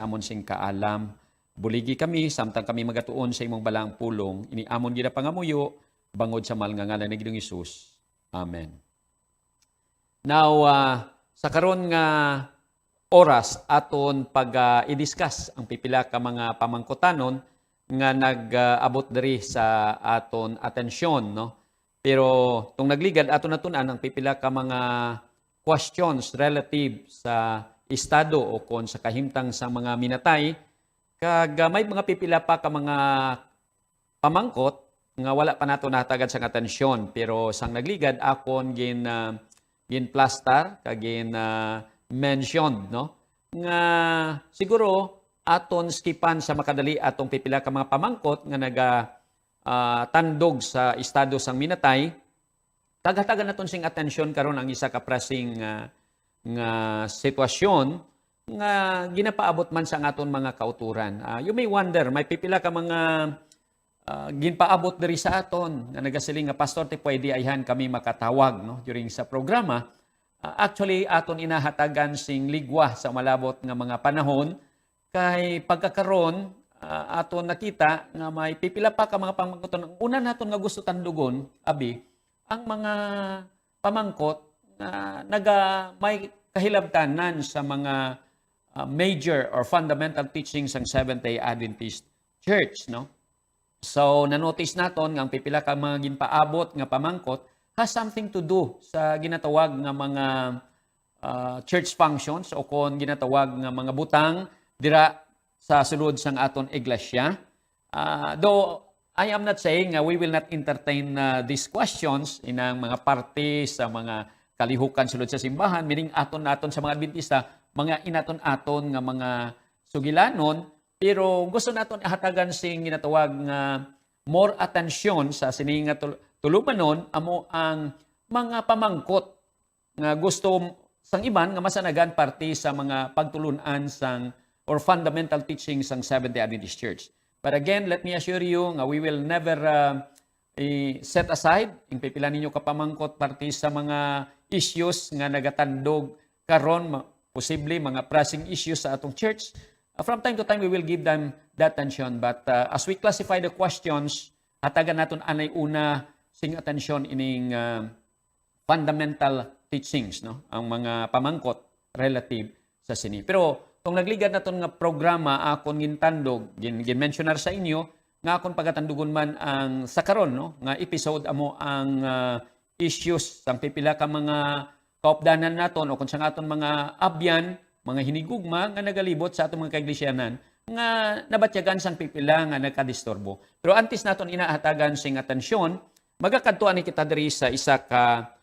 amon sing kaalam. Buligi kami, samtang kami magatuon sa imong balang pulong, iniamon gina pangamuyo, bangod sa mahal nga ngalan ni Ginoong Hesus. Amen. Now, sa karon nga oras aton pag i-discuss ang pipila ka mga pamangkotanon nga nag-abot diri sa aton atensyon, no? Pero tong nagligad aton natunan ang pipila ka mga questions relative sa estado o kon sa kahimtang sa mga minatay, kag may mga pipila pa ka mga pamangkot nga wala pa nato nahatagan sang atensyon, pero sang nagligad akon gin plaster kag gin mentioned, no, nga siguro aton skipan sa makadali atong pipila ka mga pamangkot nga naga tandog sa estado sang minatay. Tagatagan naton sing atensyon karon ang isa ka pressing nga sitwasyon nga ginapaabot man sa aton mga kauturan. You may wonder, may pipila ka mga ginpaabot diri sa aton nga nagasiling nga pastor ti pwede ayhan kami makatawag, no, during sa programa. Actually aton inahatagan sing ligwa sa malabot nga mga panahon kay pagkakaron aton nakita nga may pipila pa ka mga pamangkot. Ang una naton nga gusto tandugon abi ang mga pamangkot na may kahilabtanan sa mga major or fundamental teachings ng Seventh-day Adventist Church, no? So, na-notice naton nga ang pipila ka mga ginpaabot nga pamangkot has something to do sa ginatawag nga mga church functions o kon ginatawag nga mga butang dira sa sulod sang aton iglesia. Though I am not saying we will not entertain these questions inang mga parte sa mga kalihukan sulod sa simbahan, meaning aton sa mga Adventista, mga inaton-aton nga mga sugilanon, pero gusto naton ihatagan sing ginatawag nga more attention sa sining nga tulumanon amo ang mga pamangkot nga gusto sang iban nga masanagan parte sa mga pagtulunan sang or fundamental teachings sang Seventh-day Adventist Church. But again, let me assure you nga we will never set aside ang pipila ninyo kapamangkot parte sa mga issues nga nagatandog karon, posible mga pressing issues sa atong church. From time to time, we will give them that attention. But as we classify the questions, hatagan naton anay una sing attention ining fundamental teachings, no, ang mga pamangkot relative sa sini. Pero kung nagligad naton nga programa akon gintandog, gin-mentionar sa inyo nga akon pagatandugon man ang sa karon, no, nga episode amo ang issues sang pipila ka mga kaupdanan naton o kung sa aton mga abyan, mga hinigugma nga nagalibot sa atong mga kaiglesianan nga nabatyagan sang pipila nga nagkadisturbo. Pero antes naton inahatagan sing atensyon, magakadtuan ni kita diri sa isa ka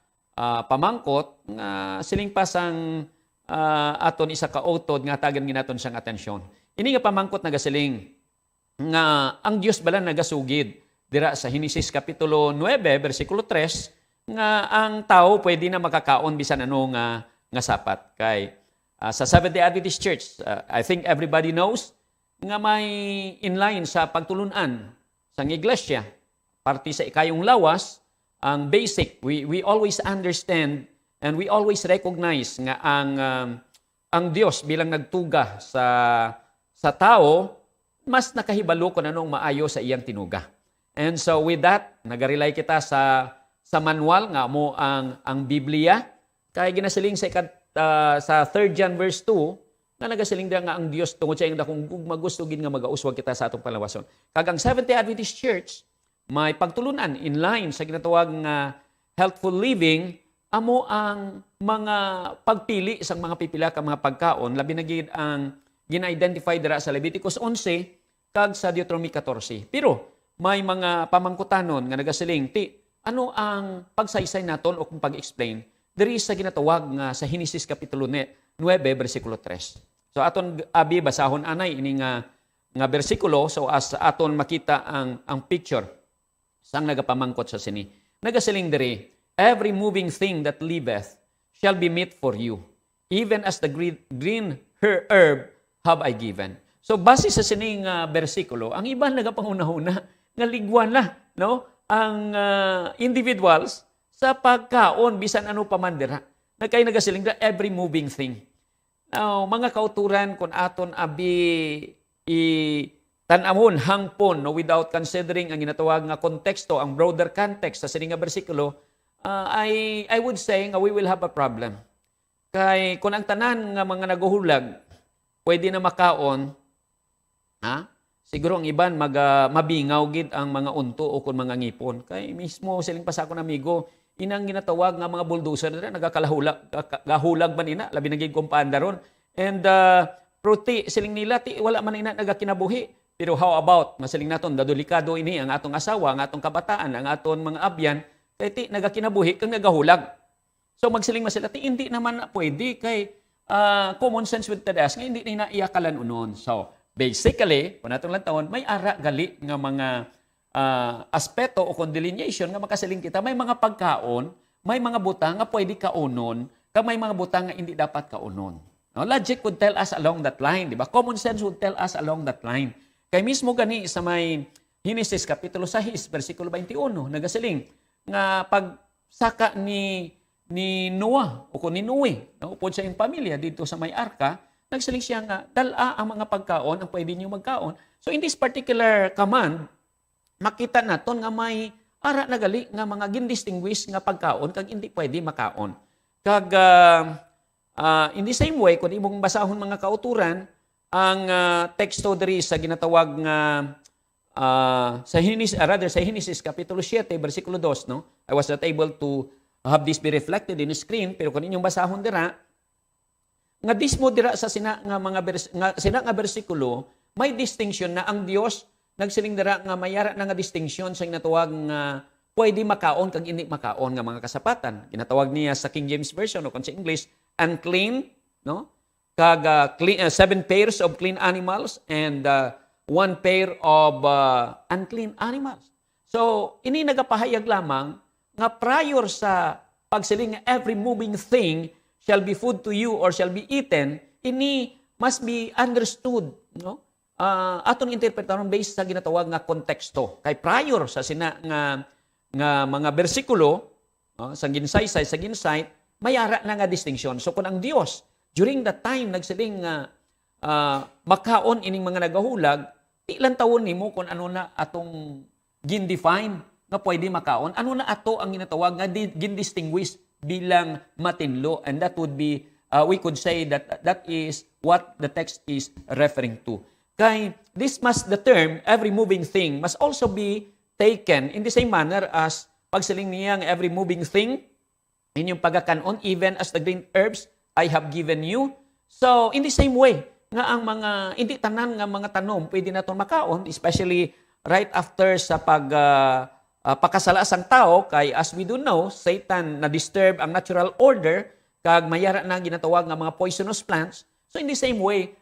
pamangkot nga siling pasang aton isa ka utod nga tagan ginaton sang atensyon. Ini nga pamangkot nagasiling nga ang Dios bala nagasugid dira sa Henesis kapitulo 9 bersikulo 3 nga ang tao pwede na makakaon bisan ano nga sapat. Kay sa Seventh-day Adventist Church, I think everybody knows nga may inline sa pagtulunan sang iglesia. Parte sa ikayong lawas, ang basic, we always understand and we always recognize nga ang Dios bilang nagtuga sa tao, mas nakahibalo kung anong maayo sa iyang tinuga. And so with that, nagarelay kita sa manual nga mo ang Biblia, kaya ginasiling sa 3 John verse 2, nga nagasiling nga ang Dios tungod sa iyang dakong magustugin nga magauswag kita sa atong palawason. Kag ang Seventh-day Adventist Church, may pagtulunan in line sa ginatawag nga healthful living, amo ang mga pagpili sa mga pipila ka mga pagkaon, labi na gid ang gina-identify dira sa Leviticus 11 kag sa Deuteronomy 14. Pero may mga pamangkutanon nga nagasiling, ano ang pagsaysay naton o kung pag-explain diri sa ginatawag nga sa Henesis kapitulo 9 bersikulo 3. So aton abi basahon anay ini nga bersikulo so as aton makita ang picture sang nagapamangkot sa sini. Nagasiling diri, every moving thing that liveth shall be meat for you, even as the green herb have I given. So base sa sining bersikulo, ang iban nagapanguna-una nga ligwan na, no, ang individuals sa pagkaon bisan ano pa man dira. Nagkay nagasiling dira every moving thing. Now, mga kauturan kung aton abi tanamon hangpon no, without considering ang ginatawag nga konteksto, ang broader context sa sining nga bersikulo, I would say nga we will have a problem. Kay kung ang tanan nga mga naguhulag pwede na makaon, siguro ang iban mabingaw gid ang mga unto o kung mga ngipon. Kay mismo siling pa sa akong amigo, inang ginatawag nga mga bulldozer na nagakalahulag man ina, labi naging kumpanda ron. And pruti, siling nila, wala man ina nagakinabuhi. Pero how about, masiling naton, dadulikado ini, ang atong asawa, ang atong kabataan, ang atong mga abyan, kay ti nagakinabuhi kang nagahulag. So magsiling masila, ti hindi naman na pwede, kay common sense with tadas, nga hindi na iakalan unon. So basically, kung natong lantaon, may ara gali nga mga aspeto o kung delineation nga makasiling kita, may mga pagkaon, may mga butang nga pwede kaunon, may mga butang nga hindi dapat kaunon. No? Logic would tell us along that line, di ba? Common sense would tell us along that line. Kay mismo gani sa may Genesis Kapitulo 6, versikulo 21, nagasiling nga pagsaka ni Noah o kung ni Noe, upod sa iyong pamilya dito sa may arka, nagsiling siya nga, dala ang mga pagkaon ang pwede niyo magkaon. So in this particular command, makita naton nga may ara na gali nga mga gindistinguish nga pagkaon kag hindi pwede makaon. Kag in the same way, kung imong basahon mga kauturan, ang teksto diri sa ginatawag nga sa Genesis Kapitulo 7, versikulo 2, no? I was not able to have this be reflected in the screen, pero kung inyong basahon dira, nga dismo dira sa sina nga bersikulo, may distinction na ang Dios nagsiling dira nga mayara na nga distinction sa ginatawag nga pwede makaon kag hindi makaon nga mga kasapatan. Ginatawag niya sa King James Version o kung sa English, unclean, no? Kag 7 pairs of clean animals and 1 pair of unclean animals. So, ini nagapahayag lamang nga prior sa pagsiling every moving thing shall be food to you or shall be eaten, ini must be understood, no? Aton interpretaron based sa ginatawag nga konteksto. Kay prior sa sina nga mga bersikulo, sa ginsay mayara na nga distinction. So kung ang Dios during that time nagsiling makaon ining mga nagahulag, di lang tawon nimo kung ano na atong gindefine nga pwede makaon, ano na ato ang ginatawag nga gindistinguish bilang matinlo, and that would be we could say that is what the text is referring to. Kay the term every moving thing must also be taken in the same manner as pagsiling niyang every moving thing inyong pagkakanon, even as the green herbs I have given you. So in the same way nga ang mga hindi tanan nga mga tanom pwede naton makaon, especially right after sa pakasala sang tao, kay as we do know, Satan na disturb ang natural order kag mayara na ginatawag nga mga poisonous plants. So in the same way,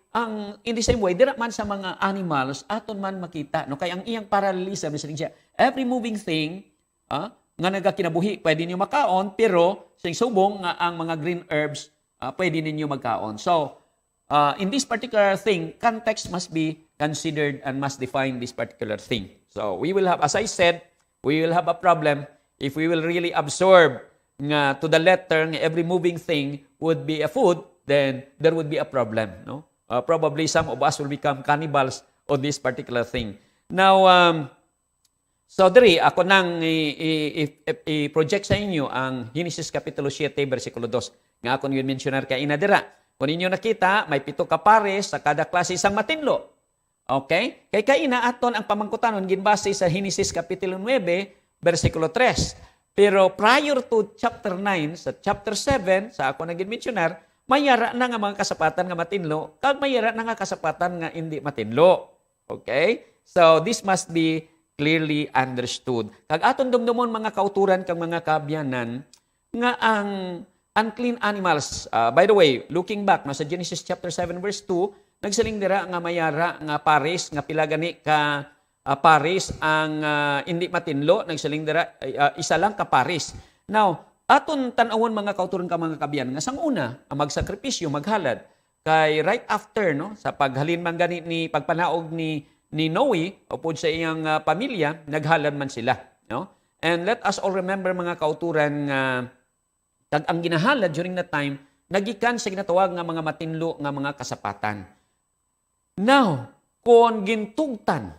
dira man sa mga animals aton man makita, no? Kay ang iyang parallelism siya, every moving thing nga nagakinabuhi pwede niyo makaon, pero sing subong nga ang mga green herbs pwede ninyo magkaon. So in this particular thing, context must be considered and must define this particular thing. So we will have, as I said, we will have a problem if we will really absorb nga to the letter nga every moving thing would be a food, then there would be a problem, no? Probably some of us will become cannibals on this particular thing. Now, so diri ako nang i-project sa inyo ang Genesis Kapitulo 7, versikulo 2. Nga ako yung mentionar kay inadira. Kung ninyo nakita, may 7 ka pares sa kada klase isang matinlo. Okay? Kay kaina aton ang pamangkutanon ginbase sa Genesis Kapitulo 9, versikulo 3. Pero prior to chapter 9, sa chapter 7, sa ako naging mentionar, mayara na nga mga kasapatan nga matinlo, kag mayara na nga kasapatan nga hindi matinlo. Okay? So, this must be clearly understood. Kag aton dumdumon mga kauturan kag mga kaabyanan, nga ang unclean animals, by the way, looking back sa Genesis chapter 7, verse 2, nagsiling dira nga mayara nga pares, nga pila gani ka pares ang hindi matinlo, nagsiling dira isa lang ka pares. Now, aton tan-awon mga kauturan ka mga kabyan nga sang una ang magsakripisyo maghalad kay right after no sa paghalin man gani ni pagpanaog ni Noe upod sa iyang pamilya naghalad man sila, no? And let us all remember mga kauturan nga ang ginahalad during that time nagikan sa ginatawag nga mga matinlo nga mga kasapatan. Now, kung gintugtan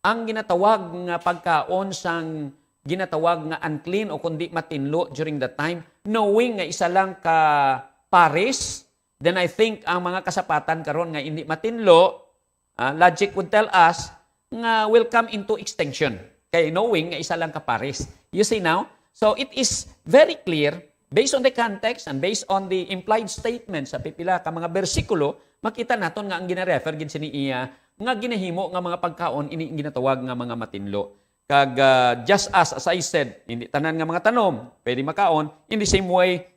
ang ginatawag nga pagkaon sang ginatawag nga unclean o kundi matinlo during that time, knowing nga isa lang ka pares, then I think ang mga kasapatan karon nga hindi matinlo, logic would tell us nga will come into extinction. Kaya knowing nga isa lang ka pares. You see now? So it is very clear, based on the context and based on the implied statement sa pipila ka mga bersikulo, makita naton nga ang gina-refer gid sini iya nga ginahimo nga mga pagkaon ini ginatawag nga mga matinlo. Kag just as I said, hindi tanan nga mga tanom pwede makaon, in the same way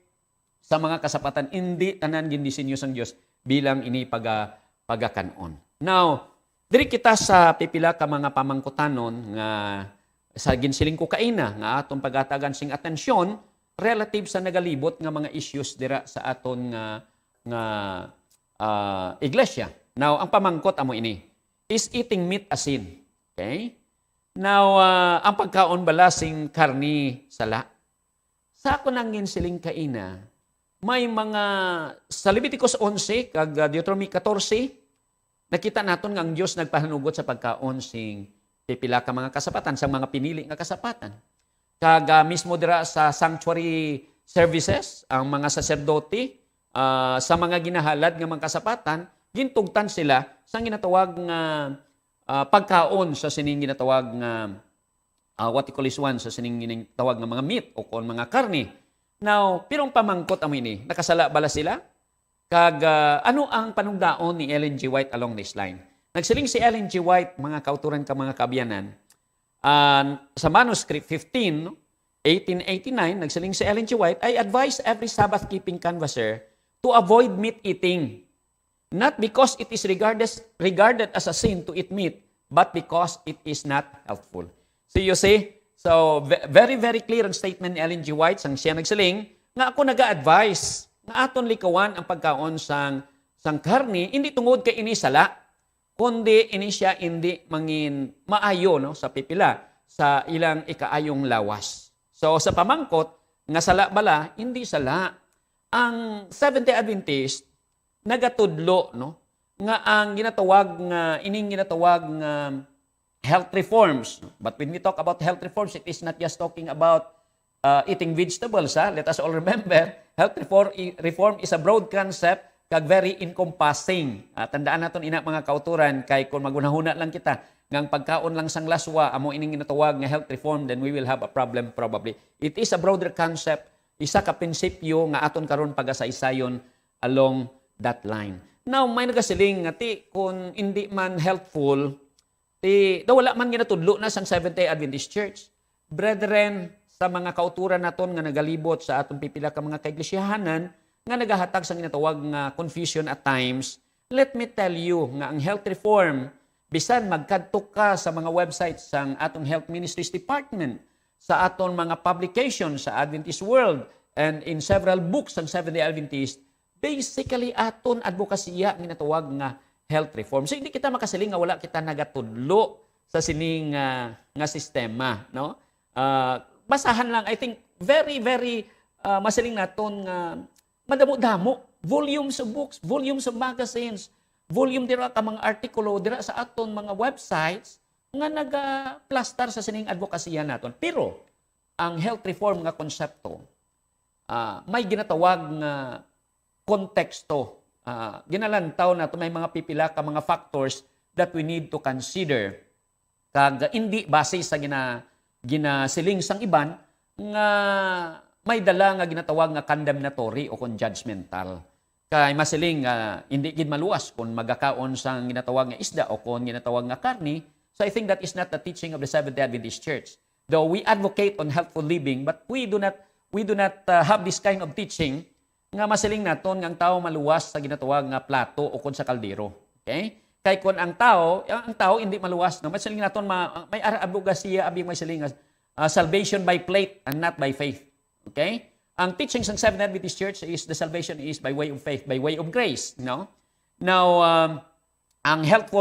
sa mga kasapatan hindi tanan gindisenyo sang Dios bilang ini pagakanon. Now, diri kita sa pipila ka mga pamangkutanon nga sa ginsiling ko kaina nga aton pagatagan sing atensyon relative sa nagalibot nga mga issues dira sa aton nga iglesia. Now, ang pamangkot amo ini is eating meat as sin. Okay? Now, ang pagkaon bala sing karni sala. Sa ako nang ginsiling kaina, may mga sa Leviticus 11 kag Deuteronomy 14, nakita naton nga ang Dios nagpahanugot sa pagkaon sing pipila ka mga kasapatan sa mga pinili nga kasapatan. Kag mismo dira sa sanctuary services, ang mga saserdote sa mga ginahalad nga mga kasapatan, gintugtan sila sa ginatawag nga pagkaon sa sining ginatawag nga what you call this one, sa sining ginatawag nga mga meat o kon mga karne. Now, pirong pamangkot amo ini, nakasala bala sila? Kag ano ang panungdaon ni Ellen G. White along this line? Nagsiling si Ellen G. White, mga kauturan ka mga kabyanan, sa manuscript 15, 1889, nagsiling si Ellen G. White, I advise every Sabbath-keeping canvasser to avoid meat eating, not because it is regarded as a sin to eat meat, but because it is not healthful. So you see, so very, very clear ang statement ni Ellen G. White, sang siya nagsiling, nga ako naga-advise, nga aton likawan ang pagkaon sang karni, hindi tungod kay ini sala, kundi ini siya hindi mangin maayo no, sa pipila, sa ilang ikaayong lawas. So sa pamangkot, nga sala bala, hindi sala. Ang Seventh-day Adventist, nagatudlo, no, nga ang ining ginatawag nga health reforms. But when we talk about health reforms, it is not just talking about eating vegetables. Let us all remember, health reform is a broad concept kag very encompassing. Tandaan naton ina mga kauturan kay kung magunahuna lang kita ngang pagkaon lang sang laswa amo ining ginatawag nga health reform, then we will have a problem probably. It is a broader concept, isa ka prinsipyo nga aton karon pagasaysayon along that line. Now, may nagasiling nga ti kung hindi man helpful, wala man ginatudlo na sang Seventh-day Adventist Church. Brethren, sa mga kauturan naton nga nagalibot sa atong pipila ka mga kaiglesiyahanan nga nagahatag sang ginatawag nga confusion at times, let me tell you nga ang health reform, bisan magkadto ka sa mga websites sang atong Health Ministries Department, sa aton mga publications sa Adventist World, and in several books ng Seventh-day Adventist, basically aton advokasya ginatawag nga health reform. So hindi kita makasiling nga wala kita nagatudlo sa sining nga sistema, no? Basahan lang, I think very very masiling naton nga madamo-damo, volumes of books, volumes of magazines, volume dira ka mga artikulo dira sa aton mga websites nga naga-plaster sa sining advokasya naton. Pero ang health reform nga konsepto may ginatawag nga konteksto. Ginalantaw na ito may mga pipila ka mga factors that we need to consider. Kag hindi base sa ginasiling sang iban nga may dala nga ginatawag nga condemnatory o kon judgmental. Kay masiling hindi gid maluwas kung magakaon sang ginatawag nga isda o kon ginatawag nga karni. So I think that is not the teaching of the Seventh-day Adventist Church. Though we advocate on healthful living, but we do not have this kind of teaching nga masiling naton nga ang tao maluwas sa ginatawag nga plato o kon sa kaldero. Okay? Kay kun ang tao hindi maluwas, no, masiling naton may advokasya abing masiling salvation by plate and not by faith. Okay? Ang teaching ng Seventh-day Adventist Church is the salvation is by way of faith, by way of grace, no? Now ang health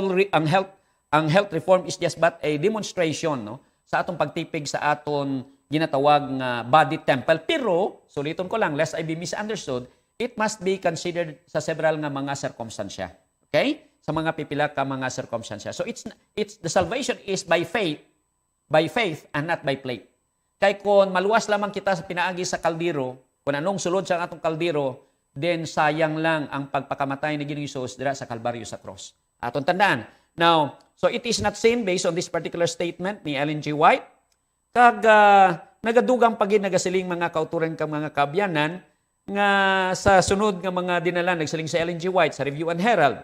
reform is just but a demonstration, no, sa atong pagtipig sa aton ginatawag nga body temple. Pero, suliton ko lang, lest I be misunderstood, it must be considered sa several nga mga circumstansya. Okay? Sa mga pipila ka mga circumstansya. So it's the salvation is by faith and not by plate. Kay kung maluwas lamang kita sa pinaagi sa kaldero, kung anong sulod sa atong kaldero, then sayang lang ang pagpakamatay ni Ginoong Hesus dira sa Kalbaryo sa cross. Atong tandaan. Now, so it is not sin based on this particular statement ni Ellen G. White. Kag nagadugang pagin nagasiling mga kauturan ka mga kabyanan nga sa sunod nga mga dinala nagsiling si Ellen G. White sa Review and Herald,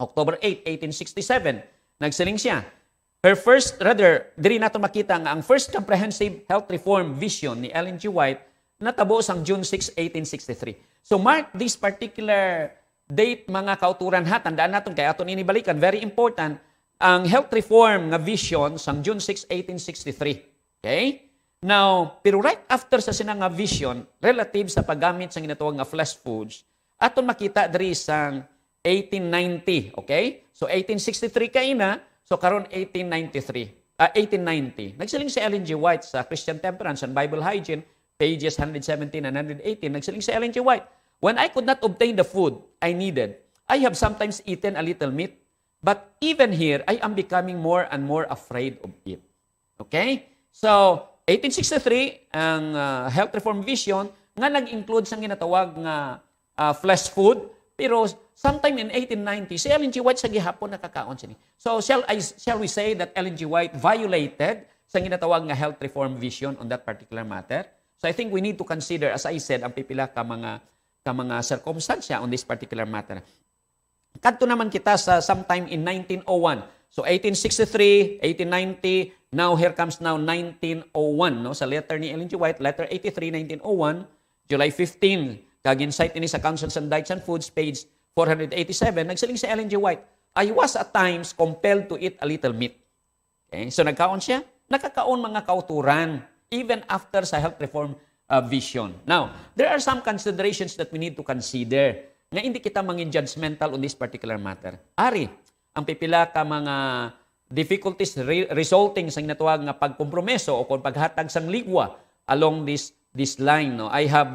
October 8, 1867, nagsiling siya. Diri nato makita nga ang first comprehensive health reform vision ni Ellen G. White natabo sang June 6, 1863. So mark this particular date mga kauturan ha, tandaan naton kay aton inibalikan, very important, ang health reform nga vision sang June 6, 1863. Okay? Now, pero right after sa sinang nga vision, relative sa paggamit sa ginatawag nga flesh foods, aton makita diri sang 1890, okay? So 1863 kaina, so karon 1890. Nagsiling si Ellen G. White sa Christian Temperance and Bible Hygiene, pages 117 and 118. Nagsiling si Ellen G. White, when I could not obtain the food I needed, I have sometimes eaten a little meat, but even here, I am becoming more and more afraid of it. Okay? So, 1863, ang health reform vision, nga nag-include sa ginatawag nga flesh food, pero sometime in 1890, si Ellen G. White sa gihapon nakakaon sini. So, shall we say that Ellen G. White violated sa ginatawag nga health reform vision on that particular matter? So, I think we need to consider, as I said, ang pipila ka mga circumstansya on this particular matter. Kadto naman kita sa sometime in 1901. So 1863, 1890, now here comes now 1901, no? Sa letter ni Ellen G. White, letter 83, 1901, July 15, kag-insight ini sa Councils on Diets and Foods, page 487, nagsiling si Ellen G. White, I was at times compelled to eat a little meat. Okay? So nagkaon siya, nakakaon mga kauturan, even after sa health reform vision. Now, there are some considerations that we need to consider nga hindi kita mangin judgmental on this particular matter. Ari, ang pipila ka mga difficulties resulting sa natawag nga pagkompromiso o kung paghatag sang ligwa along this line. No? I have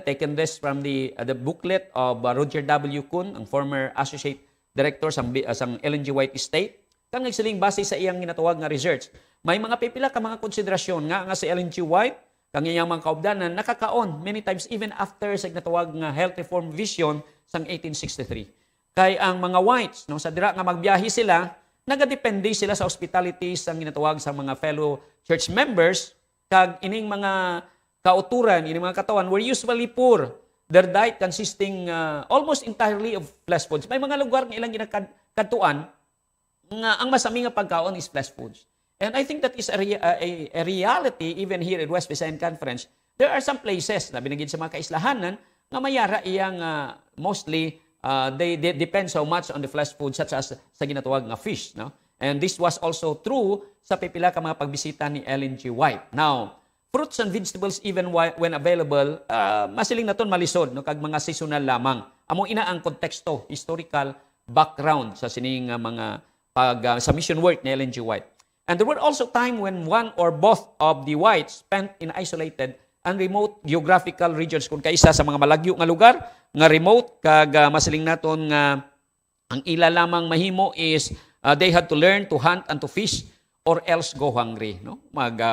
taken this from the booklet of Roger W. Kuhn, ang former associate director sang Ellen G. White Estate. Kang nagsiling base sa iyang ginatawag nga research. May mga pipila ka mga konsiderasyon nga si Ellen G. White, kang iyang mga kaubdanan, nakakaon many times even after sa ginatawag nga health reform vision sang 1863. Kay ang mga whites, no, sa dira nga magbiyahe sila, nagadepende sila sa hospitality sang ginatawag sa mga fellow church members, kag ining mga kauturan, ining mga katawan were usually poor. Their diet consisting almost entirely of flesh foods. May mga lugar nga ilang ginakatuan nga ang masami nga pagkaon is flesh foods. And I think that is a reality even here at West Visayan Conference. There are some places na binigid sa mga kaislahanan nga mayara iyang mostly they depend so much on the flesh food such as sa ginatawag nga fish, no? And this was also true sa pipila ka mga pagbisita ni Ellen G. White. Now, fruits and vegetables even when available, masiling naton malisod, no, kag mga seasonal lamang. Amo ina ang konteksto, historical background sa sining mga sa mission work ni Ellen G. White. And there were also time when one or both of the whites spent in isolated and remote geographical regions kung kaisa sa mga malagyo nga lugar nga remote kag masiling naton nga ang ila lamang mahimo is they had to learn to hunt and to fish or else go hungry, no?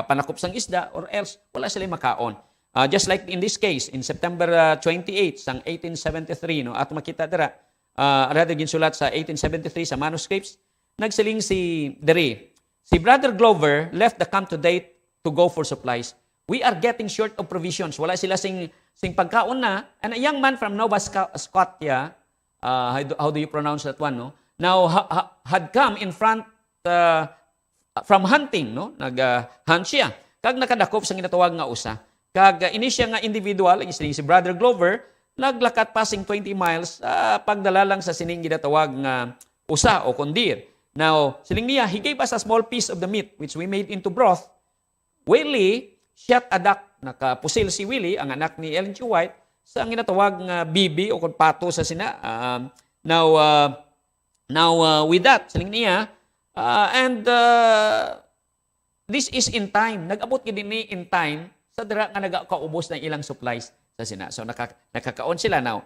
Panakop sang isda or else wala sila makaon. Just like in this case in September 28 sang 1873, no, at makita dira rather ginsulat sa 1873 sa manuscripts, nagsiling si Brother Glover left the camp today to go for supplies. We are getting short of provisions. Wala sila sing pagkaon na. And a young man from Nova Scotia, how do you pronounce that one, no? Now, had come in front from hunting, no? Nag-hunt siya. Kag nakadakop sa ginatawag nga usa. Kag inisya nga individual, si Brother Glover, naglakat passing 20 miles, pagdala lang sa sining ginatawag nga usa o kondir. Now, siling niya, he gave us a small piece of the meat which we made into broth. Willie shot a duck. Nakapusil si Willie, ang anak ni Ellen G. White, sa ang ginatawag nga bibi o pato sa sina. Now, with that, siling niya, this is in time. Nag-abot gid ni in time sa dira nga nagakaubos ng ilang supplies. sa Sina. So nakakaon sila now.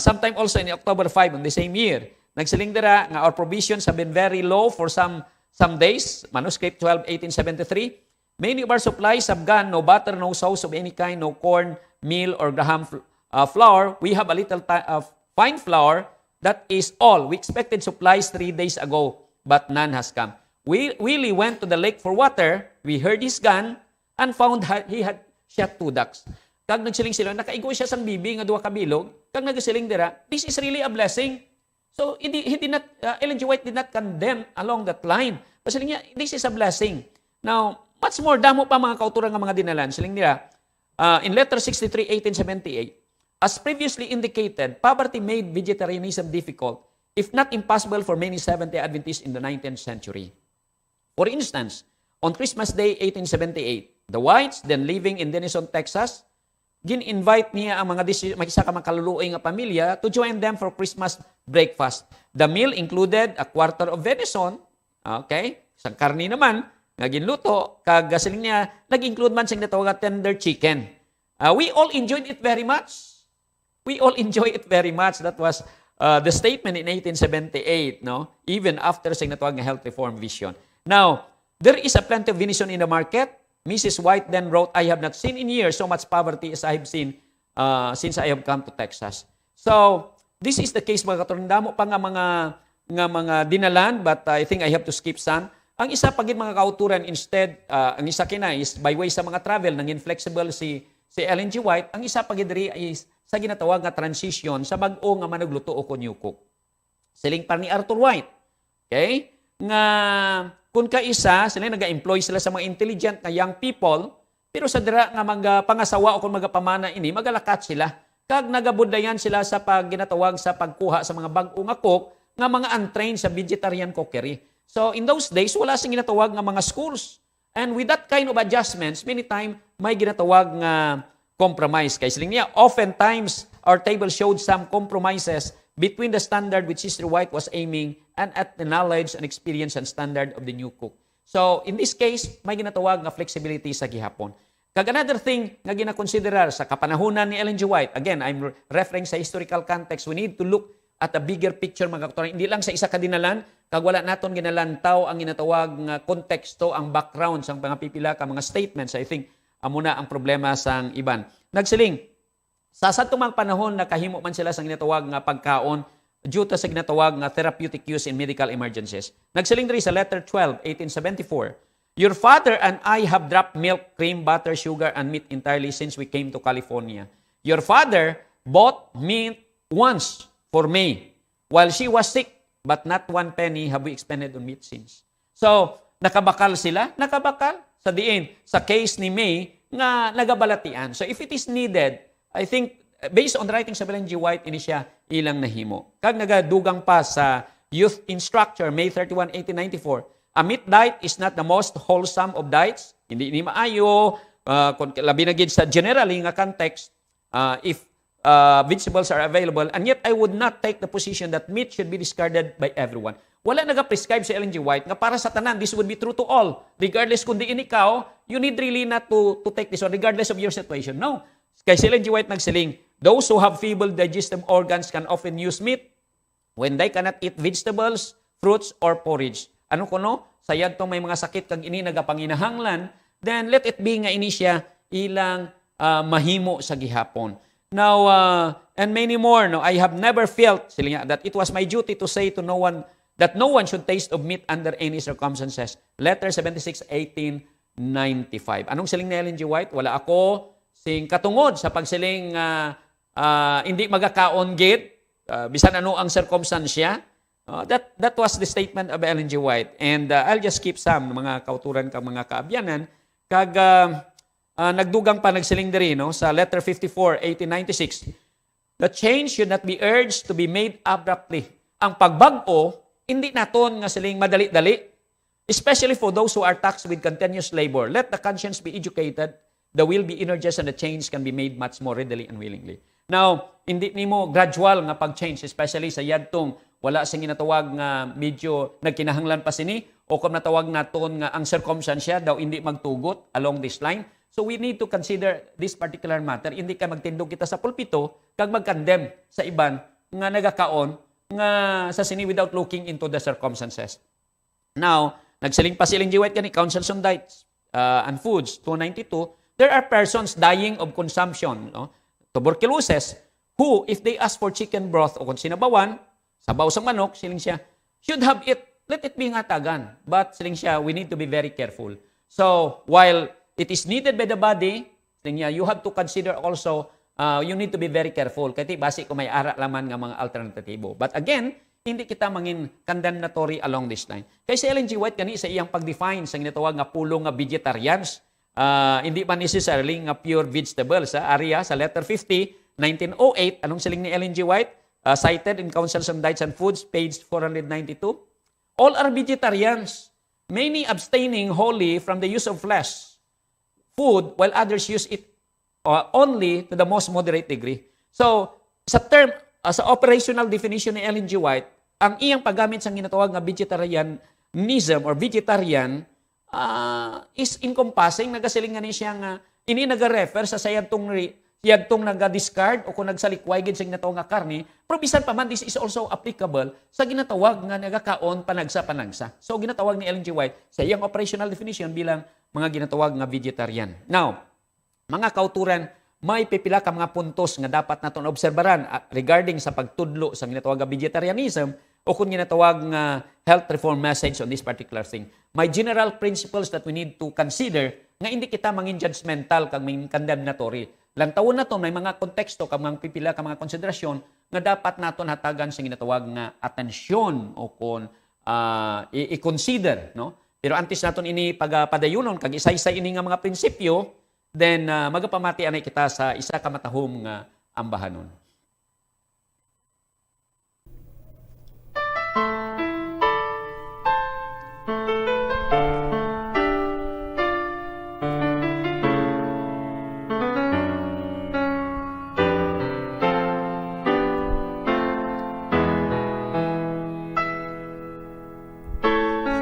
Sometime also in October 5 on the same year, nagsiling dira nga our provisions have been very low for some days. Manuscript 12, 1873. Many of our supplies have gone, no butter, no sauce of any kind, no corn, meal, or graham flour. We have a little fine flour. That is all. We expected supplies 3 days ago, but none has come. Willie went to the lake for water. We heard his gun and found he had shot 2 ducks. Kag nagsiling sila, nakaigo siya sang bibi nga 2 ka bilog. Kag nagsiling dira, this is really a blessing. So, Ellen G. White did not condemn along that line. Kasi niya, this is a blessing. Now, much more, damo pa mga kauturan ng mga dinalan. Siling nila, in letter 63, 1878, as previously indicated, poverty made vegetarianism difficult, if not impossible for many Seventh-day Adventists in the 19th century. For instance, on Christmas Day, 1878, the Whites, then living in Denison, Texas, gin-invite niya ang mga isa ka makaluluoy nga pamilya to join them for Christmas breakfast. The meal included a quarter of venison, okay, isang karni naman, nga ginluto, kag siling niya, nag-include man sing natawag tender chicken. We all enjoyed it very much. We all enjoy it very much. That was the statement in 1878, no? Even after sing natawag nga health reform vision. Now, there is a plenty of venison in the market. Mrs. White then wrote, I have not seen in years so much poverty as I have seen since I have come to Texas. So, this is the case mga katulang damo pa nga mga dinalan, but I think I have to skip some. Ang isa pagid mga kauturan instead, ang isa kina is by way sa mga travel, nang inflexible si Ellen G. White, ang isa pagid diri is sa ginatawag nga transition sa bag-o nga manugluto o kunyukok. Siling pa ni Arthur White. Okay? Nga kung kaisa, sila nag-employ sila sa mga intelligent na young people, pero sa dira nga pangasawa o kung magapamana ini, magalakat sila. Kag nagabudayan sila sa ginatawag sa pagkuha sa mga bag-o nga cook, nga mga untrained sa vegetarian cookery. So in those days, wala sing ginatawag nga mga schools. And with that kind of adjustments, many times may ginatawag nga compromise. Kaya siling niya, oftentimes, our table showed some compromises between the standard which Sister White was aiming and at the knowledge and experience and standard of the new cook. So, in this case, may ginatawag nga flexibility sa gihapon. Kag another thing nga ginakonsiderar sa kapanahunan ni Ellen G. White, again, I'm referring sa historical context, we need to look at a bigger picture, mga kapatid. Hindi lang sa isa kadinalan, kag wala naton ginalantaw ang ginatawag nga konteksto, ang background sa mga pipila ka mga statements. I think, amuna ang problema sang iban. Nagsiling, sa satumang panahon nakahimo man sila sa ginatawag nga pagkaon due to sa ginatawag nga therapeutic use in medical emergencies. Nagsiling diri sa letter 12, 1874, your father and I have dropped milk, cream, butter, sugar, and meat entirely since we came to California. Your father bought meat once for me while she was sick, but not 1 penny have we expended on meat since. So, nakabakal sila? Nakabakal. Sa diin, sa case ni May, nga nagabalatian. So, if it is needed, I think, based on the writings of Ellen G. White, ini siya ilang nahimo. Kag nagadugang pa sa Youth Instructor, May 31, 1894, a meat diet is not the most wholesome of diets. Hindi ni maayo, labi na gid sa generally nga context, if vegetables are available, and yet I would not take the position that meat should be discarded by everyone. Wala nag-prescribe si Ellen G. White nga para sa tanan, this would be true to all. Regardless kung diin ikaw, you need really not to take this one, regardless of your situation. No. Kay si Ellen G. White nagsiling, those who have feeble digestive organs can often use meat when they cannot eat vegetables, fruits, or porridge. Ano kuno? Sayad tong may mga sakit kag ini nagapanginahanglan, then let it be nga ini siya ilang mahimo sa gihapon. Now, and many more, no, I have never felt that it was my duty to say to no one that no one should taste of meat under any circumstances. Letter 76, 1895. Anong siling ni Ellen G. White? Wala ako sing katungod sa pagsiling hindi magakaon gid, bisan ano ang circumstansya. That was the statement of Ellen G. White. And I'll just skip some mga kauturan kang mga kaabyanan. Kag nagdugang pa nagsiling diri no sa letter 54, 1896. The change should not be urged to be made abruptly. Ang pagbag-o hindi naton nga siling madali-dali, especially for those who are taxed with continuous labor. Let the conscience be educated, the will be energized, and the change can be made much more readily and willingly. Now, hindi nimo gradual nga pag-change, especially sa yadtong wala sing ginatawag nga medyo nagkinahanglan pa sini o kung natawag naton nga ang circumstansya daw hindi magtugot along this line. So we need to consider this particular matter. Hindi ka magtindog kita sa pulpito, kag mag-condemn sa iban nga nagakaon nga sa sini without looking into the circumstances. Now, nagsiling pa si Ellen G. White gani, Councils on Diets and Foods, 292, there are persons dying of consumption, no? Tuberculosis, who, if they ask for chicken broth o kung sinabawan, sabaw sa manok, siling siya, should have it, let it be ngatagan. But siling siya, we need to be very careful. So, while it is needed by the body, siling niya, you have to consider also, you need to be very careful. Kasi basi kung may ara laman nga mga alternatibo. But again, hindi kita mangin condemnatory along this line. Kaya si Ellen G. White gani sa iyang pag-define sa ginatawag nga pulong nga vegetarians, hindi pa necessarily nga pure vegetables. Sa area, sa letter 50, 1908, anong siling ni Ellen G. White? Cited in Councils on Diets and Foods, page 492. All are vegetarians, many abstaining wholly from the use of flesh, food, while others use it only to the most moderate degree. So, sa term, sa operational definition ni Ellen G. White, ang iyang paggamit sa ginatawag nga vegetarianism or vegetarian is encompassing, nagasiling nga niya nga, ini nag-refer sa sayadtong nag-discard o kung nagsalikway gid sa ginatawag nga karne, pero bisan pa man, this is also applicable sa ginatawag nga nagakaon panagsa-panagsa. So, ginatawag ni Ellen G. White sa iyang operational definition bilang mga ginatawag nga vegetarian. Now, mga kauturan, may pipila ka mga puntos nga dapat naton obserbaran regarding sa pagtudlo sa ginatawag nga vegetarianism o kung ginatawag nga health reform message on this particular thing. May general principles that we need to consider nga hindi kita mangin judgmental kag mangin condemnatory. Lantawon naton may mga konteksto kag mga pipila ka mga konsiderasyon nga dapat naton hatagan sa ginatawag nga atensyon o kung i-consider, no? Pero antes naton ini pagpadayunon kag isa-isa ini nga mga prinsipyo, then magapamati anay kita sa isa ka matahom nga ambahanon.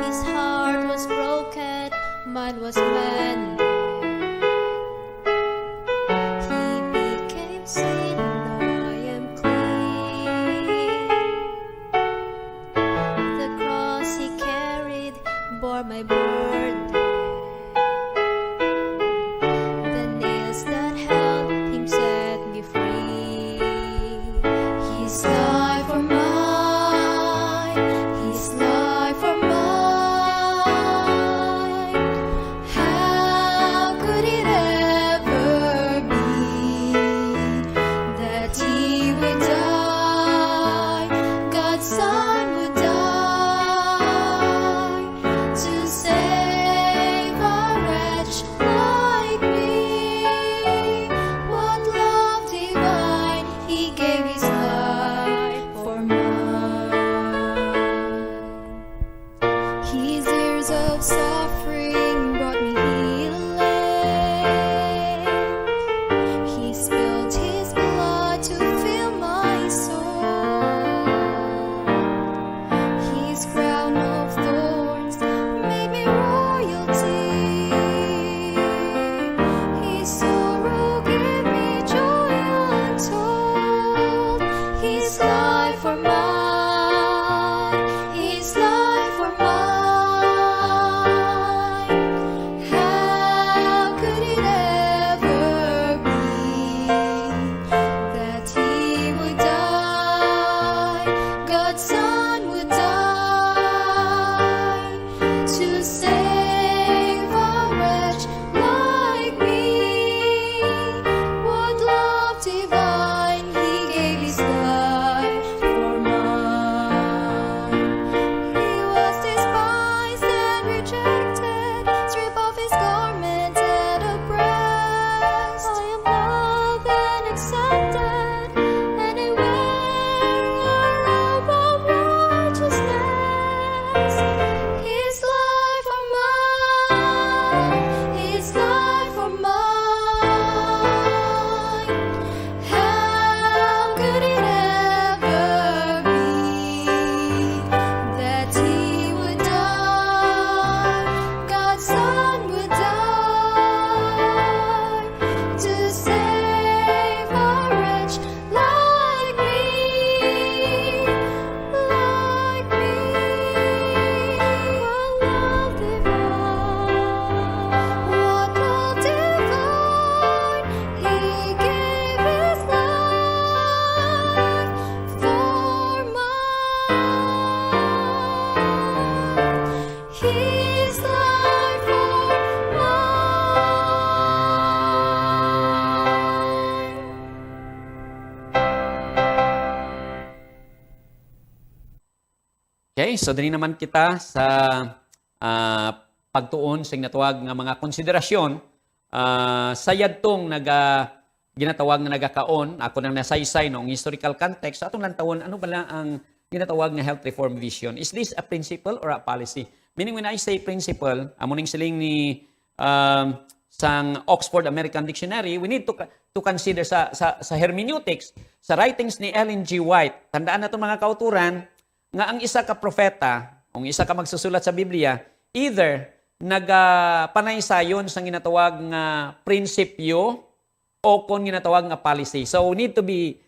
His heart was broken, mine was mended. My burden, the nails that held him set me free. His life for mine, His life for mine. How could it ever be that He would die, God's Son would die to save Okay, so dali naman kita sa pagtuon sa ginatawag nga mga konsiderasyon sa yadtong ginatawag na nagakaon, ako nang nasaysay noong historical context, sa atong lantawon, ano bala ang ginatawag nga health reform vision? Is this a principle or a policy? Meaning when I say principle, amuning siling ni sang Oxford American Dictionary, we need to consider sa hermeneutics, sa writings ni Ellen G. White. Tandaan nato mga kauturan, nga ang isa ka propeta, ang isa ka magsusulat sa Biblia, either nagapanaysayon sa ginatawag nga prinsipyo o kung ginatawag nga policy. So we need to be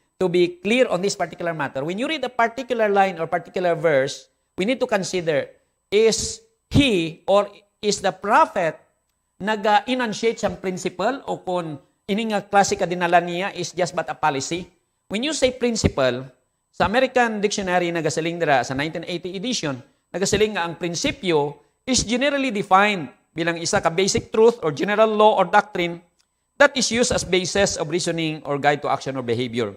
clear on this particular matter. When you read a particular line or particular verse, we need to consider, is he or is the prophet nag-enunciate siyang principle o kung ini nga klase ka dinala niya is just but a policy? When you say principle, sa American Dictionary nagasaling dira sa 1980 edition, nagasaling nga ang prinsipyo is generally defined bilang isa ka basic truth or general law or doctrine that is used as basis of reasoning or guide to action or behavior.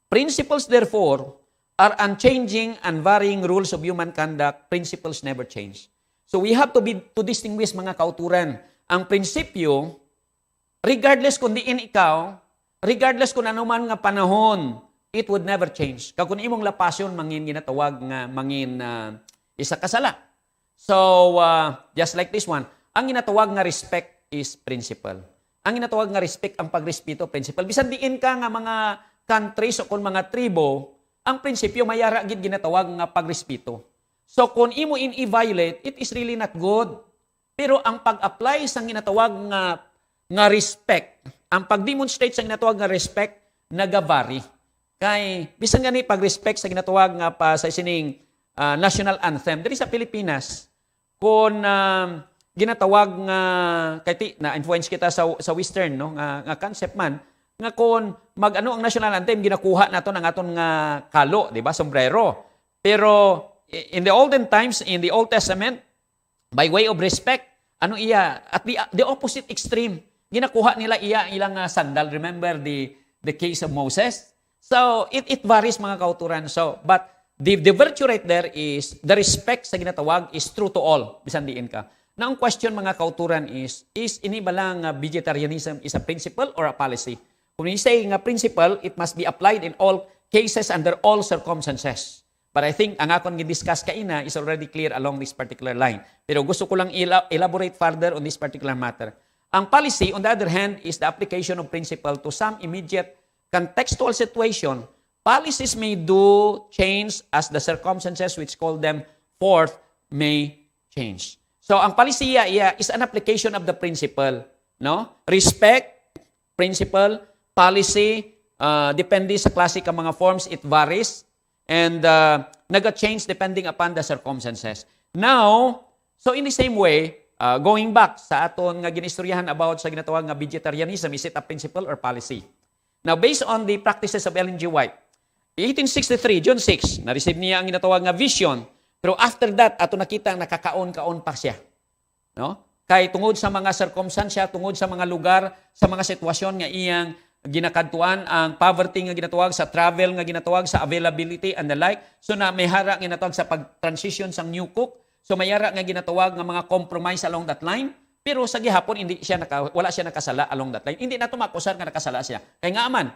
Principles, therefore, are unchanging and varying rules of human conduct. Principles never change. So we have to distinguish mga kauturan. Ang prinsipyo, regardless kung diin ikaw, regardless kung ano man nga panahon, it would never change. Kung imong lapasyon, mangin ginatawag nga, mangin isa kasala. So, just like this one, ang ginatawag nga respect is principle. Ang ginatawag nga respect, ang pagrespeto, principle. Bisan diin ka nga mga countries o kung mga tribo, ang prinsipyo mayara gid ginatawag nga pagrespeto. So kung imo in-violate, it is really not good. Pero ang pag-apply sa ginatawag nga respect, ang pag-demonstrate sa ginatawag nga respect, nagavary. Kay bisan gani pag-respect sa ginatawag nga pa sa sining national anthem diri sa Pilipinas, kung ginatawag nga kay na influence kita sa western no nga concept man nga kon magano ang national anthem ginakuha naton ang aton nga kalo, di ba, sombrero. Pero in the olden times, in the Old Testament, by way of respect, ano iya at the opposite extreme, ginakuha nila ilang sandal. Remember the case of Moses? So it varies mga kauturan. So but the virtue right there is the respect sa ginatawag is true to all, bisan diin ka. Now, ang question mga kauturan is ini ba lang vegetarianism is a principle or a policy? Kung you say nga principle, it must be applied in all cases under all circumstances. But I think ang akong gi-discuss kaina is already clear along this particular line. Pero gusto ko lang elaborate further on this particular matter. Ang policy, on the other hand, is the application of principle to some immediate contextual situation. Policies may do change as the circumstances which call them forth may change. So, ang palisiya is an application of the principle. No? Respect, principle, policy, depende sa klase ka mga forms, it varies. And nag-change depending upon the circumstances. Now, so in the same way, going back sa aton nga ginistoryahan about sa ginatawag nga vegetarianism, is it a principle or policy? Now, based on the practices of Ellen G. White, 1863, June 6, na-receive niya ang ginatawag nga vision. Pero after that, ato nakita ang nakakaon-kaon pa siya. No? Kay tungod sa mga circumstansya, tungod sa mga lugar, sa mga sitwasyon nga iyang ginakadtuan, ang poverty nga ginatawag, sa travel nga ginatawag, sa availability and the like. So na may hara nga ginatawag sa pag-transition sa new cook. So may hara nga ginatawag nga mga compromise along that line. Pero sa gihapon, wala siya nakasala along that line. Hindi na tumakusar nga nakasala siya. Kaya nga man,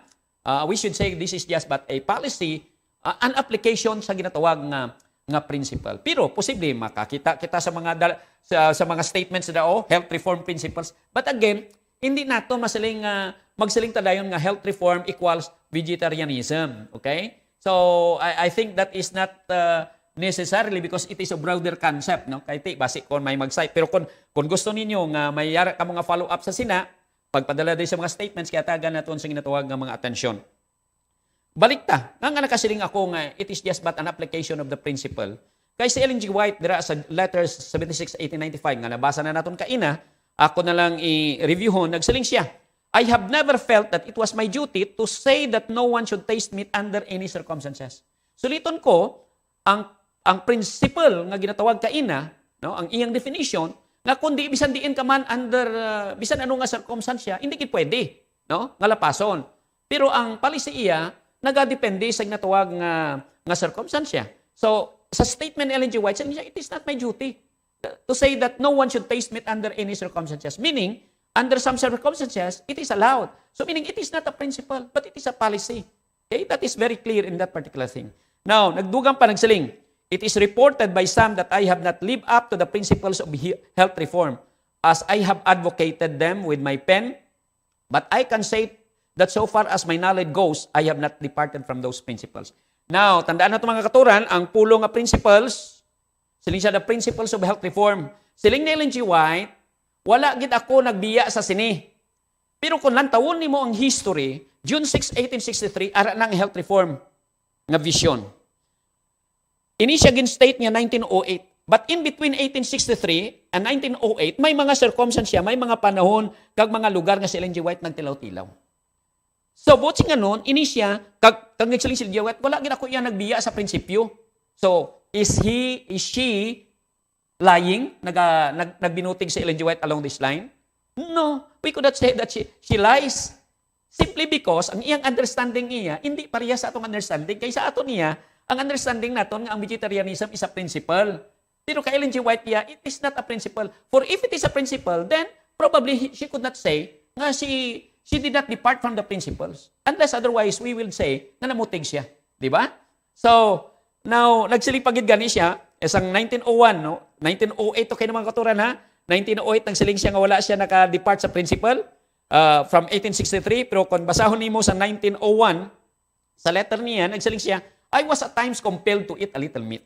we should say this is just but a policy, an application sa ginatawag nga principle. Pero posible makakita kita sa mga statements daw, health reform principles. But again, hindi nato magsiling tadayon nga health reform equals vegetarianism. Okay? So I think that is not necessarily because it is a broader concept, no? Kay basic kon may mag-cite. Pero kung gusto ninyo nga may yara ka mga follow-up sa sina, pagpadala din sa mga statements, kaya tagan naton sa ginatawag nga mga atensyon. Balik ta. Nga nakasiling ako nga it is just but an application of the principle. Kay si Ellen G. White dira sa Letters 76, 1895 nga nabasa na naton kaina, ako na lang i-reviewhon, nagsiling siya. I have never felt that it was my duty to say that no one should taste meat under any circumstances. Suliton ko, ang principle nga ginatawag kaina, no, ang iyang definition, nga kundi bisan diin ka man under bisan ano nga circumstansya, hindi gid pwede, no? Nga lapason. Pero ang policy iya nagadepende sa ginatawag nga circumstansya. So sa statement ni Ellen G. White, sabi niya, it is not my duty to say that no one should taste meat under any circumstances. Meaning, under some circumstances, it is allowed. So meaning, it is not a principle, but it is a policy. Okay? That is very clear in that particular thing. Now, nagdugang pa nagsiling, it is reported by some that I have not lived up to the principles of health reform as I have advocated them with my pen, but I can say that so far as my knowledge goes, I have not departed from those principles. Now, tandaan na ito mga katuran, ang pulong nga principles, siling siya the principles of health reform. Siling ni Ellen G. White, wala gid ako nagbiya sa sini. Pero kung lantawon nimo ang history, June 6, 1863, ara ng health reform nga vision. Ini siya gin-state niya 1908. But in between 1863 and 1908, may mga circumstances siya, may mga panahon, kag mga lugar nga si Ellen G. White nagtilaw-tilaw. So, botsi nga nun, ini siya, kag nagsiling si Ellen G. White, wala gid ako iya nagbiya sa prinsipyo. So, is she lying? Nagbinutig si Ellen G. White along this line? No, we could not say that she lies. Simply because, ang iyang understanding niya, hindi pareha sa atong understanding. Kaysa ato niya, ang understanding naton nga ang vegetarianism is a principle. Pero kay Ellen G. White niya, it is not a principle. For if it is a principle, then probably she could not say nga she did not depart from the principles. Unless otherwise, we will say na namutig siya. Di ba? So, now, nagsilipagid gani siya, isang 1901, no? 1908, okay naman katuran ha? 1908, nagsiling siya nga wala siya naka-depart sa principle from 1863. Pero kung basahon nimo sa 1901, sa letter niya, nagsiling siya, I was at times compelled to eat a little meat.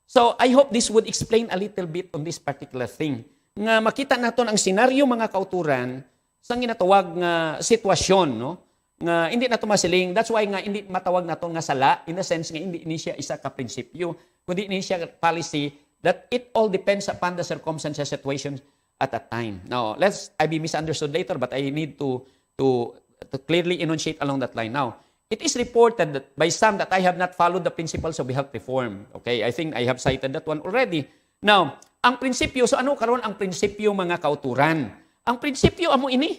So, I hope this would explain a little bit on this particular thing. Nga makita naton ang senaryo mga kauturan sa ginatawag nga sitwasyon, no? Nga hindi nato masiling. That's why nga hindi matawag naton nga sala in the sense nga hindi siya isa ka prinsipyo, kundi ini siya policy that it all depends upon the circumstances, situations at that time. Now, I be misunderstood later, but I need to clearly enunciate along that line. Now, it is reported that by some that I have not followed the principles of health reform. Okay, I think I have cited that one already. Now, ang prinsipyo, so ano karon ang prinsipyo mga kauturan? Ang prinsipyo amo ini,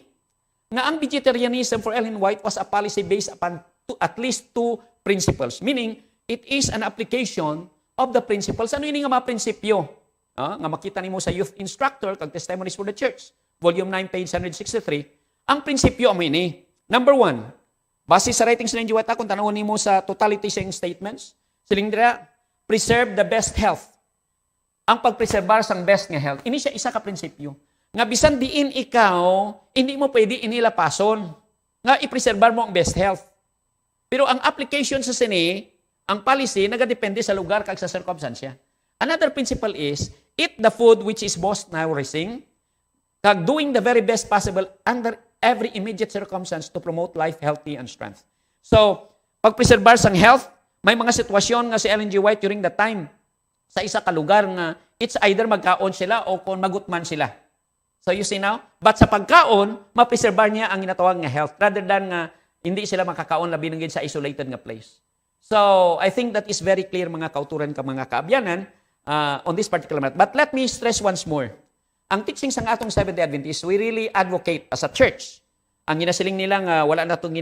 nga ang vegetarianism for Ellen White was a policy based upon at least two principles. Meaning, it is an application of the principles. Ano ini nga mga prinsipyo? Nga makita nimo sa Youth Instructor, kag Testimonies for the Church, Volume 9, page 163. Ang prinsipyo amo ini. Number 1, base sa writings ni Ellen G. White, kung tanawon nimo sa totality saying statements, siling dira, preserve the best health. Ang pagpreserbar sang best nga health, ini siya isa ka prinsipyo. Nga bisan diin ikaw, hindi mo pwede inilapason. Nga ipreserbar mo ang best health. Pero ang application sa sini, ang policy, nagadepende sa lugar kag sa circumstansya. Another principle is, eat the food which is most nourishing, kag doing the very best possible under every immediate circumstance to promote life, healthy, and strength. So, pagpreserbar sang health, may mga sitwasyon nga si Ellen G. White during that time, sa isa ka lugar nga, it's either magkaon sila o kung magutman sila. So you see now? But sa pagkaon, mapreserbar niya ang ginatawag nga health rather than nga hindi sila makakaon labi ng sa isolated nga place. So I think that is very clear mga kauturan ka mga kaabyanan on this particular matter. But let me stress once more. Ang teaching sa atong Seventh-day Adventists, we really advocate as a church. Ang ginasiling nila nga wala na itong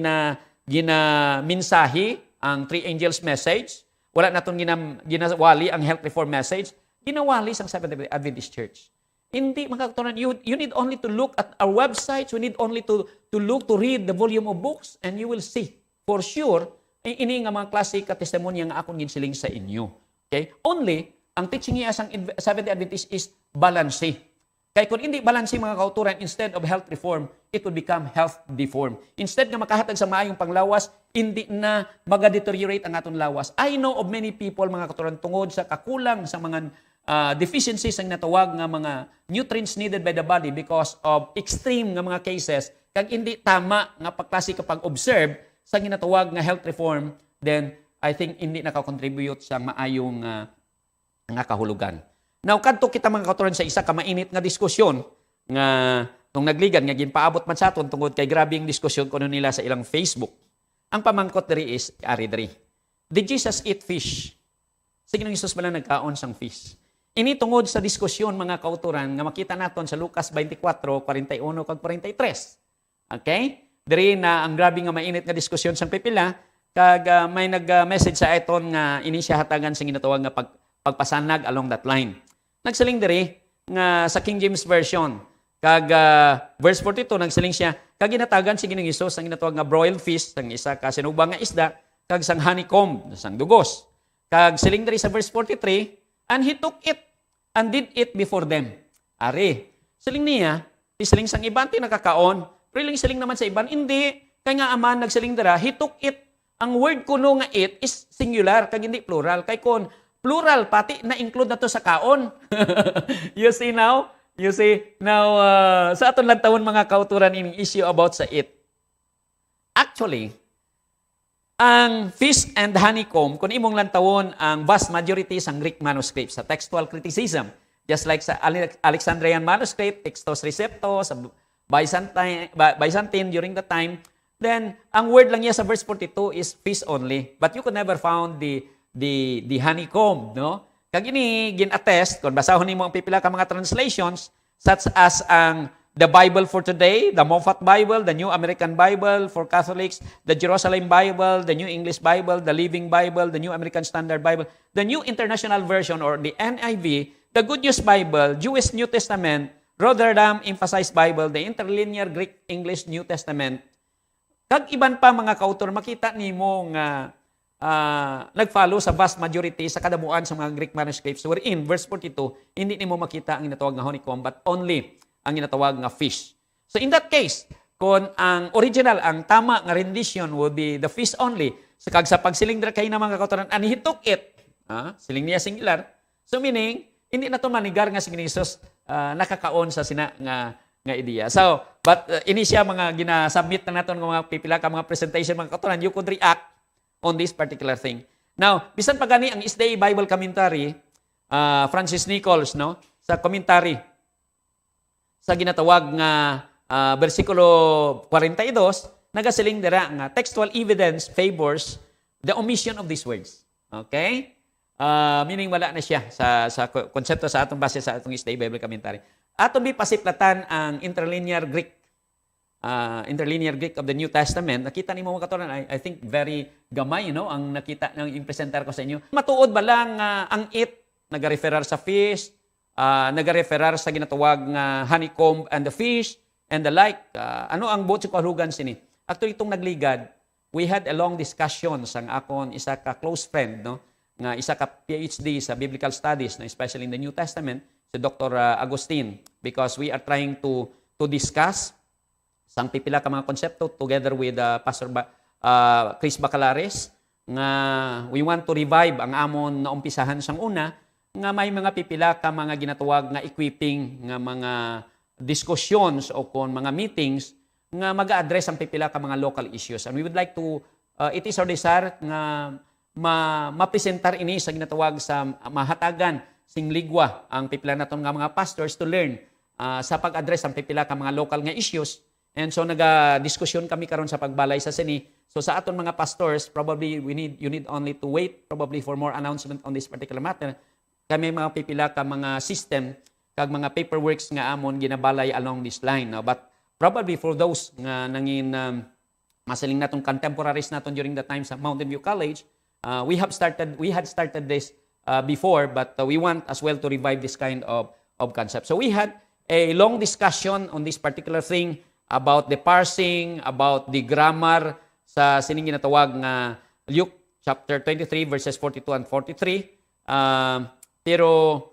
ginaminsahi ang Three Angels message, wala na itong ginawali ang health reform message, ginawali sa Seventh-day Adventist Church. Hindi, mga kauturan, you need only to look at our websites, you need only to look, to read the volume of books, and you will see, for sure, ini nga mga klase ka testimonya nga akong ginsiling sa inyo. Okay? Only, ang teaching niya sa Seventh-day Adventist is balanse. Kaya kung hindi balanse mga kauturan, instead of health reform, it will become health deform. Instead na makahatag sa maayong panglawas, hindi na mag-deteriorate ang atong lawas. I know of many people, mga kauturan, tungod sa kakulang sa mga deficiencies ang natawag nga mga nutrients needed by the body because of extreme nga mga cases, kag hindi tama nga pagklase kapag observe sa ginatawag nga health reform, then I think hindi nakakontribute sa maayong nga kahulugan. Now, kadto kita mga kauturan sa isa ka mainit nga diskusyon nga nung nagligan nga ginpaabot man sa aton tungod kay grabing diskusyon kuno nila sa ilang Facebook. Ang pamangkot diri is ari diri. Did Jesus eat fish? Sige nang Jesus bala nagkaon sang fish. Ini tungod sa diskusyon mga kauturan nga makita naton sa Lucas 24:41 kag 43. Okay? Diri na ang grabe nga mainit nga diskusyon sang pipila kag may nag-message sa aton nga ini siya hatagan sa ginatawag nga pagpasanag along that line. Nagsiling diri nga sa King James Version, kag verse 42, nagsiling siya, kag ginatagan si Ginoong Hesus ang ginatawag nga broiled fish, sang isa ka sinubang nga isda, kag sang honeycomb, sang dugos. Kag siling diri sa verse 43, and he took it and did it before them. Ari, siling niya, siling sang iban ti nakakaon, pero ilang siling naman sa iban, hindi. Kaya nga aman nagsiling dira, he took it. Ang word kuno nga it is singular, kag hindi plural. Kay kon plural, pati na-include na to sa kaon. You see now? You see? Now, sa aton lang taon mga kauturan in issue about sa it. Actually, ang fish and honeycomb, kung imong lantawon ang vast majority sa Greek manuscripts, sa textual criticism, just like sa Alexandrian manuscript, Textos Recepto, sa Byzantine during the time, then ang word lang niya sa verse 42 is fish only. But you could never found the honeycomb, no? Kag ini gin-attest, kung basahon nimo ang pipila ka mga translations, such as ang the Bible for today, the Moffat Bible, the New American Bible for Catholics, the Jerusalem Bible, the New English Bible, the Living Bible, the New American Standard Bible, the New International Version or the NIV, the Good News Bible, Jewish New Testament, Rotterdam Emphasized Bible, the Interlinear Greek English New Testament. Kag iban pa mga kautor, makita nimo nga nag-follow sa vast majority sa kadabuan sa mga Greek manuscripts wherein verse 42 hindi nimo makita ang ginatawag nga honeycomb but only ang ginatawag nga fish. So in that case, kung ang original, ang tama nga rendition would be the fish only, so kag sa pagsiling dira kay na mga kautoran, and he took it, siling niya singular, so meaning hindi na to manigar nga si Jesus nakakaon sa sina nga ideya. So, but ini siya mga ginasubmit na naton nga mga pipila ka mga presentation mga kautoran, you could react on this particular thing. Now, bisan pa gani ang Isday Bible Commentary, Francis Nichols, no, sa commentary sa ginatawag nga versikulo 42, nagasiling dira nga textual evidence favors the omission of these words. Okay? Meaning wala na siya sa konsepto sa atong base sa atong Isday Bible Commentary. Aton bi pasiplatan ang interlinear Greek of the New Testament. Nakita ni mga katoran, I think very gamay, no, ang nakita ng i-presentar ko sa inyo. Matuod ba lang ang it, nag-referar sa fish, nag-referar sa ginatawag nga honeycomb and the fish, and the like. Ano ang buot sa kalugan sini? Actually, itong nagligad, we had a long discussion sang akon isa ka close friend, no, nga isa ka PhD sa Biblical Studies, no, especially in the New Testament, si Dr. Agustin, because we are trying to discuss sang pipila ka mga konsepto together with Pastor Chris Bacalares nga we want to revive ang amon na umpisahan sang una nga may mga pipila ka mga ginatawag nga equipping nga mga discussions o kon mga meetings nga mag-address ang pipila ka mga local issues. And we would like to it is our desire nga mapresentar ini sa ginatawag sa mahatagan sing ligwa ang pipila naton nga mga pastors to learn sa pag-address ang pipila ka mga local nga issues. And so naga-diskusyon kami karon sa pagbalay sa sini. So sa aton mga pastors, probably you need only to wait probably for more announcement on this particular matter. Kami mga pipila ka mga system kag mga paperworks nga amon ginabalay along this line. No? But probably for those nga nangin masaling natong contemporaries naton during the time sa Mountain View College, we had started this before, but we want as well to revive this kind of concept. So we had a long discussion on this particular thing about the parsing, about the grammar sa sining ginatawag nga Luke chapter 23 verses 42 and 43. Pero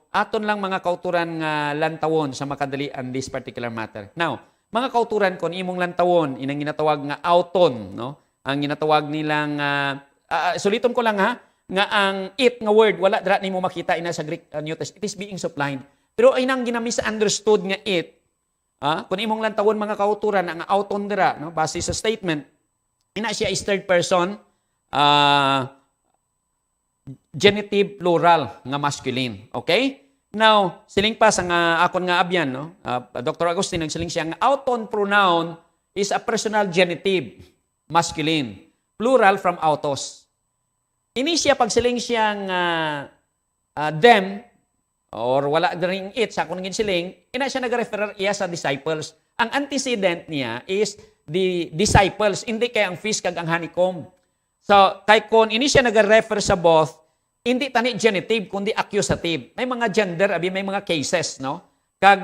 aton lang mga kauturan nga lantawon sa makadalian this particular matter. Now, mga kauturan kon imong lantawon inang ginatawag nga auton, no? Ang ginatawag nilang suliton ko lang ha nga ang it nga word wala dira nimo makita ina sa Greek New Testament. It is being supplied. Pero ay nang ginamisunderstood nga it, kung imong lantawon mga kauturan ang auton dira, no, base sa statement, ina siya is third person, genitive plural nga masculine. Okay? Now, siling pa sa akon nga abyan, no, Dr. Agustin nagsiling siya nga auton pronoun is a personal genitive, masculine, plural from autos. Ini siya pagsiling siyang them, or wala ring it sa kuningin siling, ina siya nag-refer iya sa disciples. Ang antecedent niya is the disciples, hindi kay ang fish kag ang honeycomb. So, kay kon ini siya nag-refer sa both hindi tani genitive kundi accusative. May mga gender abi may mga cases, no? Kag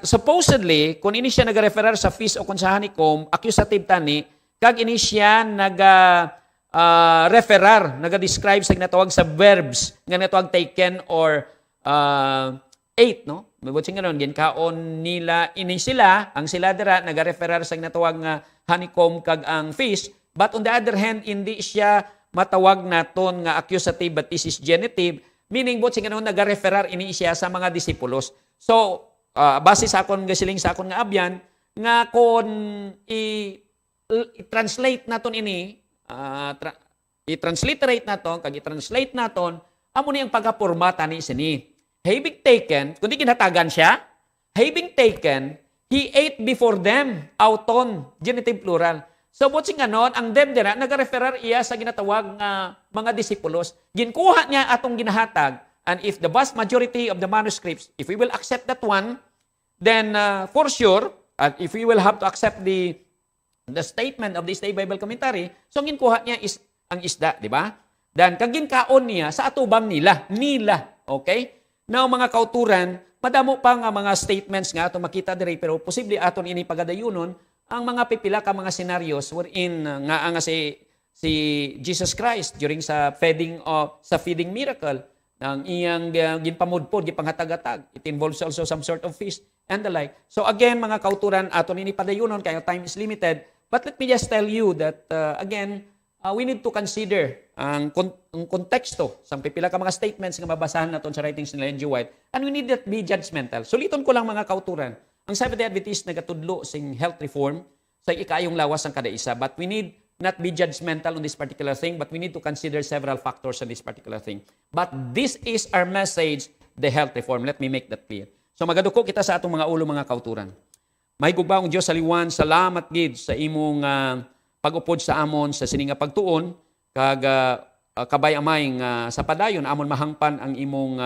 supposedly kung ini siya nagareferar sa feast o kung sa honeycomb, accusative tani, kag ini siya referar, naga-describe sa ginatawag sa verbs nga natawag taken or ate, no? Mabuting ganon, ginkaon nila ini sila, ang sila dira nagareferar sa ginatawag nga honeycomb kag ang feast, but on the other hand hindi siya matawag naton nga accusative but this is genitive, meaning bot sing ganon nagareferar ini siya sa mga disipulos. So base sa akon gasiling sa akon nga abyan nga kon i-translate naton ini i-transliterate naton kag i-translate naton amo ni ang pagkapormata ni sini. Having taken, kundi kinatagan siya, having taken, he ate before them, auton, genitive plural. So, butsing ganon, ang them dira, nag-referar iya sa ginatawag nga mga disipulos. Ginkuha niya atong ginahatag, and if the vast majority of the manuscripts, if we will accept that one, then for sure, if we will have to accept the statement of the State Bible Commentary, so ginkuha niya is ang isda, di ba? Dan kag ginkaon niya sa atubang nila, okay? Now, mga kauturan, madamo pa nga mga statements nga atong makita diri pero posible aton ini pagadayunon ang mga pipila ka mga scenarios wherein nga si Jesus Christ during sa feeding miracle ng iyang ginpamudpod gipanghatag-hatag. It involves also some sort of feast and the like. So again, mga kauturan aton ini padayunon kay time is limited, but let me just tell you that again, we need to consider ang konteksto sa pipila ka mga statements nga mabasahan naton sa writings ni Ellen G. White, and we need not be judgmental. Suliton ko lang mga kauturan. Ang Seventh-day Adventist nagatudlo sing health reform sa ikayong lawas ang kada isa, but we need not be judgmental on this particular thing, but we need to consider several factors on this particular thing. But this is our message, the health reform. Let me make that clear. So magaduko kita sa atong mga ulo mga kauturan. Mahigugbaong Diyos sa liwan, salamat gid sa imong pag-upod sa amon sa sininga pagtuon kag kabay amay nga sa padayon amon mahangpan ang imong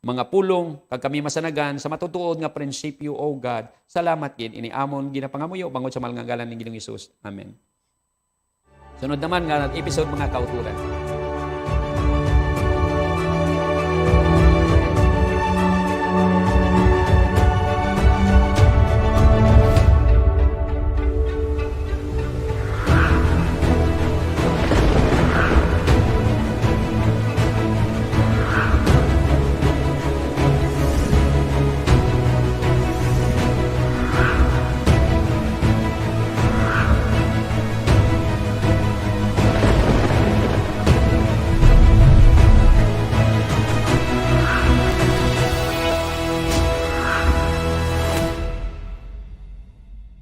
mga pulong kag kami masanagan sa matutuod nga prinsipyo o God. Salamat gid ini amon ginapangamuyo bangod sa mahal nga ngalan ni Ginoong Hesus. Amen. Sunod naman nga episode mga kauturan.